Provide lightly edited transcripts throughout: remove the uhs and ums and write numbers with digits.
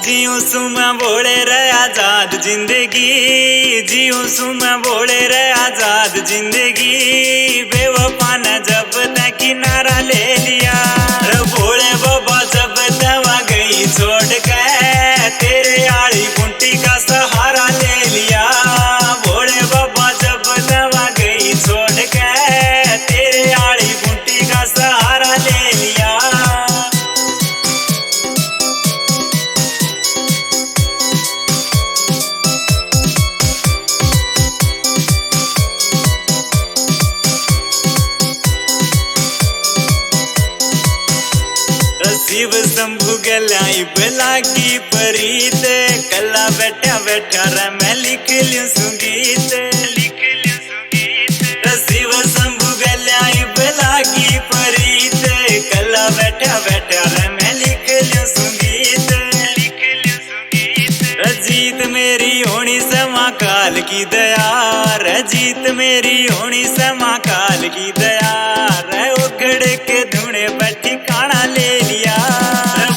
जीऊं सू मैं बोले रे आजाद जिंदगी, जीऊं सू मैं बोले रे आजाद जिंदगी। बेवफा ने जब तक किनारा ले लिया रे भोले बाबा, जब दवा गई छोड़ के तेरे आड़ी गुंटी का सहारा ले लिया। भोले बाबा जब दवा गई छोड़ के तेरे आड़ी गुंटी का सहारा ले लिया। शिव शंभु गलाई बलागी परीत, कला बैठा बैठा रे मैं लिख लियूं संगीत, लिख लियूं संगीत। शिव शंभु गलाई बलागी परीत, कला बैठा बैठा रे मैं लिख लियूं संगीत, लिख लियूं संगीत। जीत मेरी होनी समा काल की दया रे, जीत मेरी होनी समा काल की दया रे। उगड़ के धुने पर ठिकाना ले लिया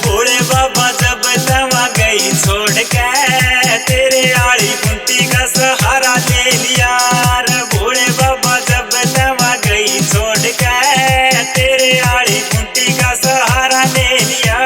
भोले बाबा, जब दवा गई छोड़ के तेरे आड़ी गुंटी का सहारा ले लिया रे। भोले बाबा जब दवा गई छोड़ के तेरे आड़ी गुंटी का सहारा ले लिया।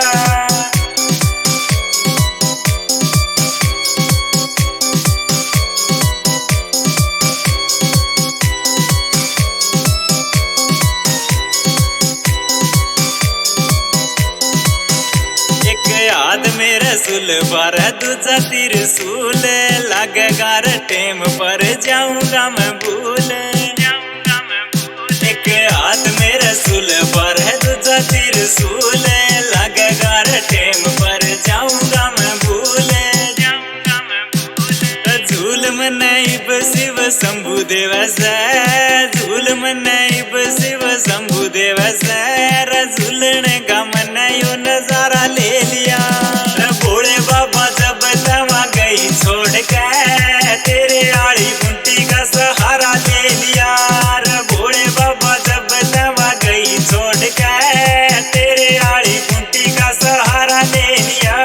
याद मेरे सुल पर दूजा त्रिशूल, लगेगा रे टेम पर जाऊंगा मैं भूल, जाऊंगा मैं भूल। एक हाथ मेरे सुल पर है दूजा त्रिशूल, लगेगा रे टेम पर जाऊंगा मैं भूल, जाऊंगा मैं भूल। झूल मन शिव शंभु देव से, झूल मन शिव शंभु देव से रे। झूलने का मन यो नजारा ले लिया रे भोले बाबा, जब दवा गई छोड़ के तेरे आड़ी गुंटी का सहारा ले लिया रे। भोले बाबा जब दवा गई छोड़ के तेरे आड़ी गुंटी का सहारा ले लिया।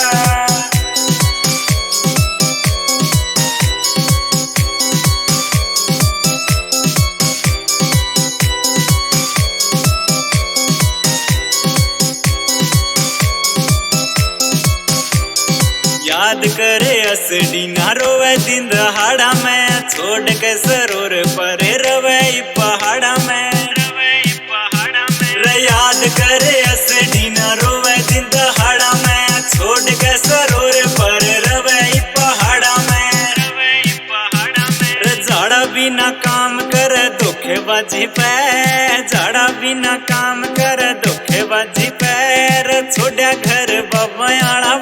याद करे असडी ना रोवे दिन दहाड़ा में, छोड़ के सरोवर पर रवे पहाड़ा में, रवे पहाड़ा में रे। याद करे असडी ना रोवे दिन दहाड़ा में, छोड़ के सरोवर पर रवे पहाड़ा में, रवे पहाड़ा में रे। झाड़ा बिना काम करे धोखेबाजी पे, झाड़ा बिना काम करे धोखेबाजी पे रे। छोड़ा घर बाबा आड़ा